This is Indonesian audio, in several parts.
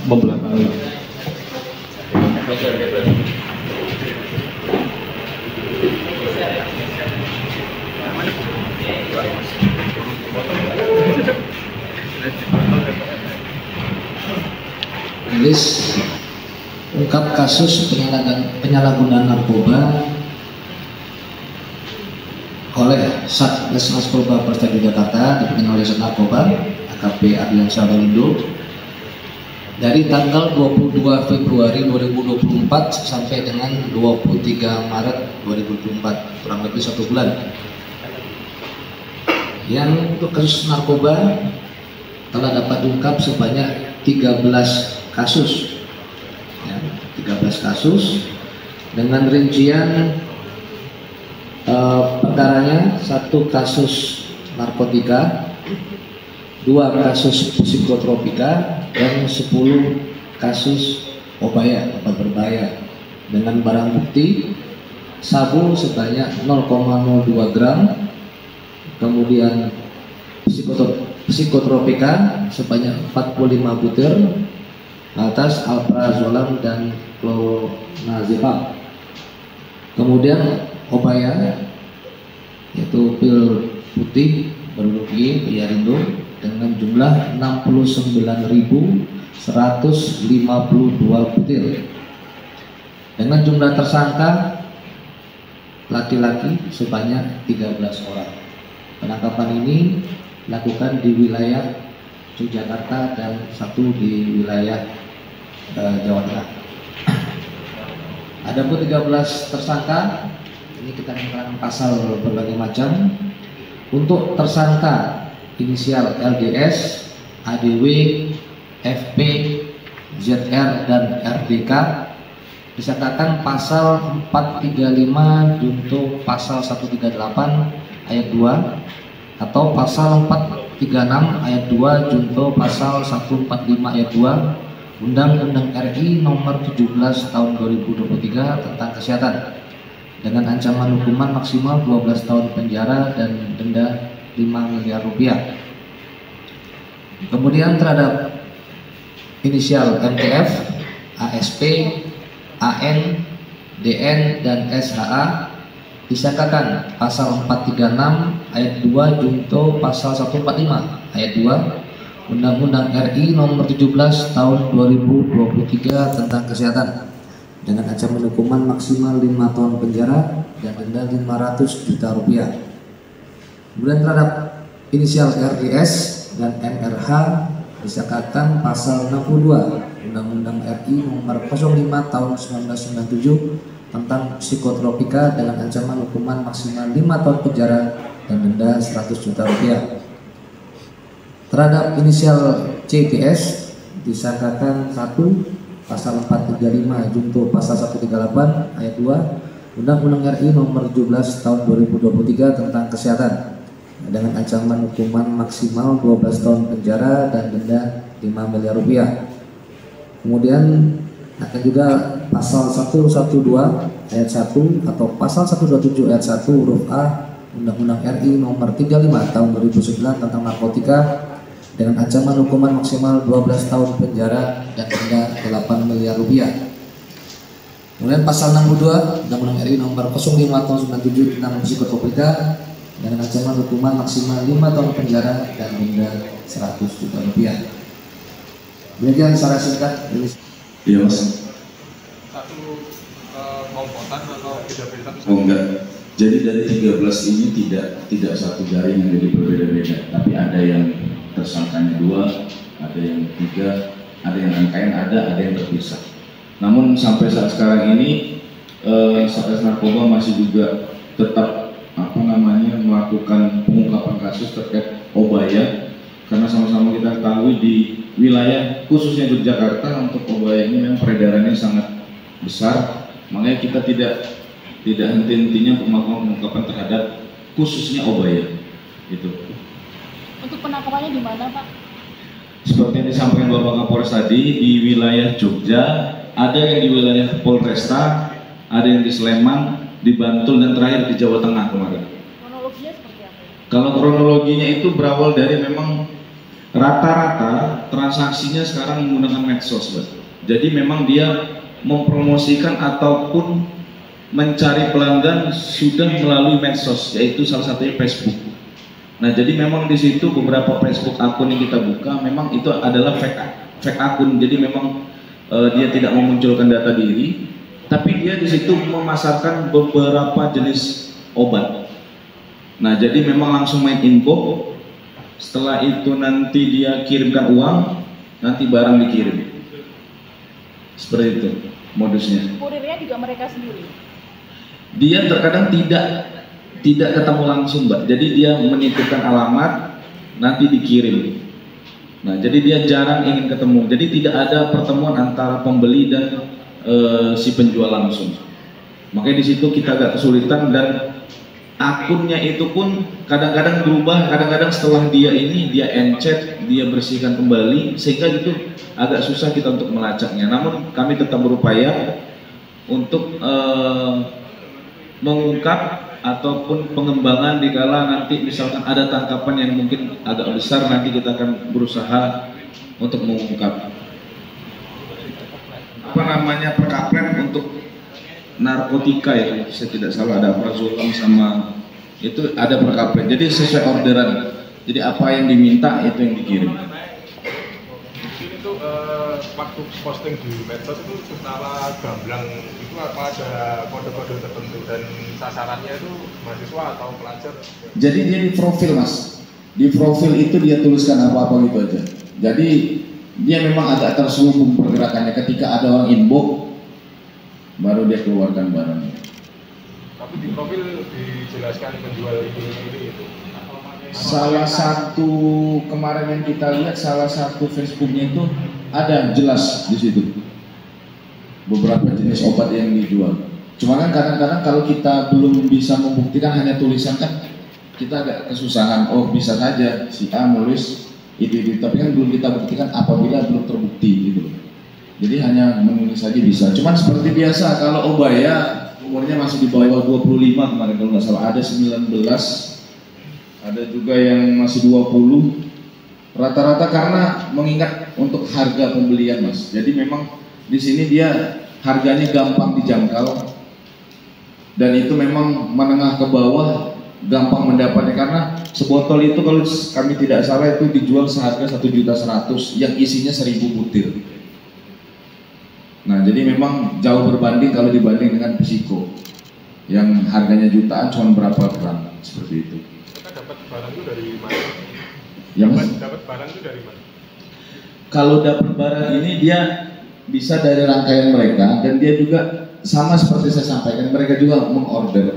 membelakangi. Rilis ungkap kasus penyalahgunaan narkoba oleh Satgas Narkoba Polresta Jakarta dipimpin oleh Sat Narkoba AKP Adrian Syahbalindo dari tanggal 22 Februari 2024 sampai dengan 23 Maret 2024, kurang lebih 1 bulan. Yang untuk kasus narkoba telah dapat diungkap sebanyak 13 kasus, ya, 13 kasus dengan rincian perkaranya: 1 kasus narkotika, 2 kasus psikotropika, dan 10 kasus obat berbahaya dengan barang bukti sabu sebanyak 0,02 gram, kemudian psikotropika sebanyak 45 butir atas alprazolam dan clonazepam, kemudian obaya yaitu pil putih berlegi Piarindo dengan jumlah 69.152 butir. Dengan jumlah tersangka laki-laki sebanyak 13 orang. Penangkapan ini dilakukan di wilayah Yogyakarta dan 1 di wilayah Jawa Tengah. Adapun 13 tersangka ini kita kenakan pasal berbagai macam. Untuk tersangka inisial LDS, ADW, FP, ZR, dan RDK disangkakan pasal 435 junto pasal 138 ayat 2 atau pasal 436 ayat 2 junto pasal 145 ayat 2 Undang-Undang RI nomor 17 tahun 2023 tentang kesehatan dengan ancaman hukuman maksimal 12 tahun penjara dan denda 5 miliar rupiah. Kemudian terhadap inisial MTF, ASP, AN, DN, dan SHA disangkakan pasal 436 ayat 2 junto pasal 145 ayat 2 Undang-Undang RI nomor 17 tahun 2023 tentang kesehatan dengan ancaman hukuman maksimal 5 tahun penjara dan denda 500 juta rupiah. Kemudian terhadap inisial RDS dan NRH disangkakan pasal 62 Undang-Undang RI nomor 05 tahun 1997 tentang psikotropika dengan ancaman hukuman maksimal 5 tahun penjara dan denda 100 juta rupiah. Terhadap inisial CTS disangkakan 1 pasal 435 junto pasal 138 ayat 2 Undang-Undang RI nomor 17 tahun 2023 tentang kesehatan dengan ancaman hukuman maksimal 12 tahun penjara dan denda 5 miliar rupiah. Kemudian akan juga pasal 112 ayat 1 atau pasal 127 ayat 1 huruf A Undang-Undang RI nomor 35 tahun 2009 tentang narkotika dengan ancaman hukuman maksimal 12 tahun penjara dan denda 8 miliar rupiah. Kemudian pasal 62 Undang-Undang RI nomor 05 tahun 97 tentang psikotropika dengan ancaman hukuman maksimal 5 tahun penjara dan denda 100 juta rupiah. Demikian secara singkat. Iya mas. Satu komponen atau beda-beda? Oh enggak. Jadi dari 13 ini tidak satu jaringan, jadi berbeda-beda. Tapi ada yang tersangkanya 2, ada yang 3, ada yang rangkaian, ada yang terpisah. Namun sampai saat sekarang ini Satgas Narkoba masih juga tetap melakukan pengungkapan kasus terkait obaya, karena sama-sama kita ketahui di wilayah khususnya Yogyakarta untuk obaya ini memang peredarannya sangat besar, makanya kita tidak henti-hentinya untuk melakukan pengungkapan terhadap khususnya obaya itu. Untuk penangkapannya di mana, Pak? Seperti yang disampaikan Bapak Kapolres tadi, di wilayah Jogja, ada yang di wilayah Polresta, ada yang di Sleman, di Bantul, dan terakhir di Jawa Tengah kemarin. Kronologinya seperti apa? Kalau kronologinya itu berawal dari memang Rata-rata transaksinya sekarang menggunakan medsos, Pak. Jadi memang dia mempromosikan ataupun mencari pelanggan sudah melalui medsos, yaitu salah satunya Facebook. Nah, jadi memang di situ beberapa Facebook akun yang kita buka memang itu adalah fake akun. Jadi memang dia tidak memunculkan data diri, tapi dia di situ memasarkan beberapa jenis obat. Nah, jadi memang langsung main info. Setelah itu nanti dia kirimkan uang, nanti barang dikirim. Seperti itu modusnya. Kurirnya juga mereka sendiri. Dia terkadang tidak ketemu langsung, Mbak. Jadi dia menitipkan alamat, nanti dikirim. Nah, jadi dia jarang ingin ketemu. Jadi tidak ada pertemuan antara pembeli dan si penjual langsung. Makanya di situ kita agak kesulitan, dan akunnya itu pun kadang-kadang berubah, kadang-kadang setelah dia encet, dia bersihkan kembali, sehingga itu agak susah kita untuk melacaknya. Namun kami tetap berupaya untuk mengungkap ataupun pengembangan dikala nanti misalkan ada tangkapan yang mungkin agak besar, nanti kita akan berusaha untuk mengungkap. Apa namanya, perkaplen untuk narkotika ya, saya tidak salah, ada prazolam sama itu ada perkaplen. Jadi sesuai orderan. Jadi apa yang diminta itu yang dikirim. Itu waktu posting di medsos itu secara gamblang itu apa ada kode-kode tertentu dan sasarannya itu mahasiswa atau pelajar? Jadi dia di profil, Mas. Di profil itu dia tuliskan apa-apa gitu aja. Jadi dia memang agak terselubung pergerakannya. Ketika ada orang inbox, baru dia keluarkan barangnya. Tapi di profil dijelaskan penjual itu. Salah satu kemarin yang kita lihat, salah satu Facebooknya itu ada jelas di situ beberapa jenis obat yang dijual. Cuma kan kadang-kadang kalau kita belum bisa membuktikan, hanya tulisan kan kita agak kesusahan. Oh, bisa saja si A nulis itu, tapi kan belum kita buktikan apabila belum terbukti gitu. Jadi hanya menulis saja bisa. Cuman seperti biasa kalau Obaya umurnya masih di bawah 25 kemarin kalau nggak salah, ada 19, ada juga yang masih 20. Rata-rata karena mengingat untuk harga pembelian, Mas. Jadi memang di sini dia harganya gampang dijangkau, dan itu memang menengah ke bawah gampang mendapatnya, karena sebotol itu kalau kami tidak salah itu dijual seharga 1.100.000 yang isinya 1.000 butir. Nah, jadi memang jauh berbanding kalau dibanding dengan Psiko yang harganya jutaan cuma berapa gram, seperti itu. Kita dapat barang itu dari mana? Dapat barang itu dari mana? Kalau dapat barang ini dia bisa dari rangkaian mereka, dan dia juga sama seperti saya sampaikan, mereka juga mengorder,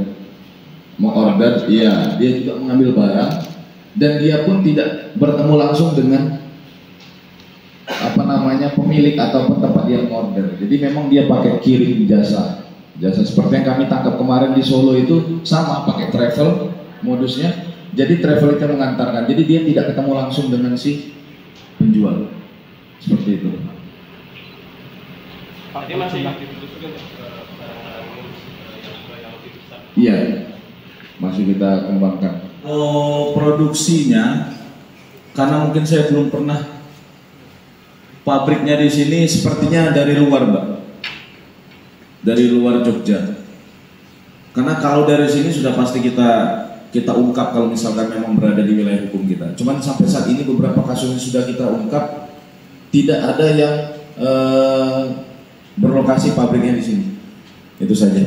iya, dia juga mengambil barang, dan dia pun tidak bertemu langsung dengan apa namanya pemilik ataupun tempat dia order. Jadi memang dia pakai kirim jasa seperti yang kami tangkap kemarin di Solo itu, sama pakai travel modusnya. Jadi travel itu mengantarkan, jadi dia tidak ketemu langsung dengan si penjual, seperti itu. Ini masih Iya, masih kita kembangkan. Produksinya, karena mungkin saya belum pernah, pabriknya di sini sepertinya dari luar, Mbak, dari luar Jogja. Karena kalau dari sini sudah pasti kita ungkap kalau misalkan memang berada di wilayah hukum kita. Cuman sampai saat ini beberapa kasus yang sudah kita ungkap tidak ada yang berlokasi pabriknya di sini. Itu saja.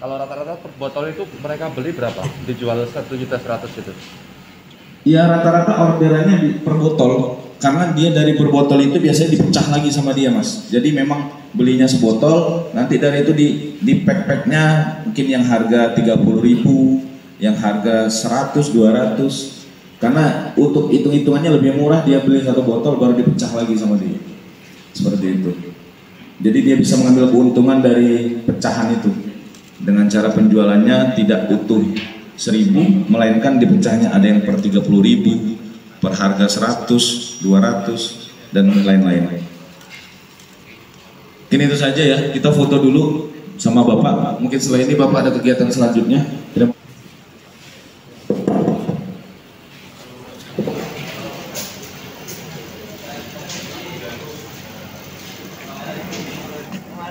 Kalau rata-rata per botol itu mereka beli berapa? Dijual 1.100.000 itu? Ya rata-rata orderannya per botol, karena dia dari per botol itu biasanya dipecah lagi sama dia, Mas. Jadi memang belinya sebotol, nanti dari itu di pack-packnya mungkin yang harga 30.000, yang harga 100, 200. Karena untuk hitung-hitungannya lebih murah, dia beli satu botol baru dipecah lagi sama dia. Seperti itu. Jadi dia bisa mengambil keuntungan dari pecahan itu. Dengan cara penjualannya tidak utuh 1.000, melainkan dipecahnya ada yang per 30.000, per harga 100, 200, dan lain-lain. Mungkin itu saja ya, kita foto dulu sama Bapak. Mungkin setelah ini Bapak ada kegiatan selanjutnya.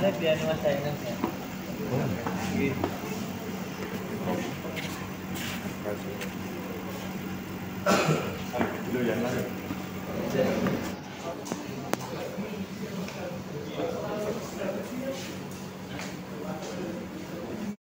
Ada biar mas saingan ya. Gitu. Dulu yang lain.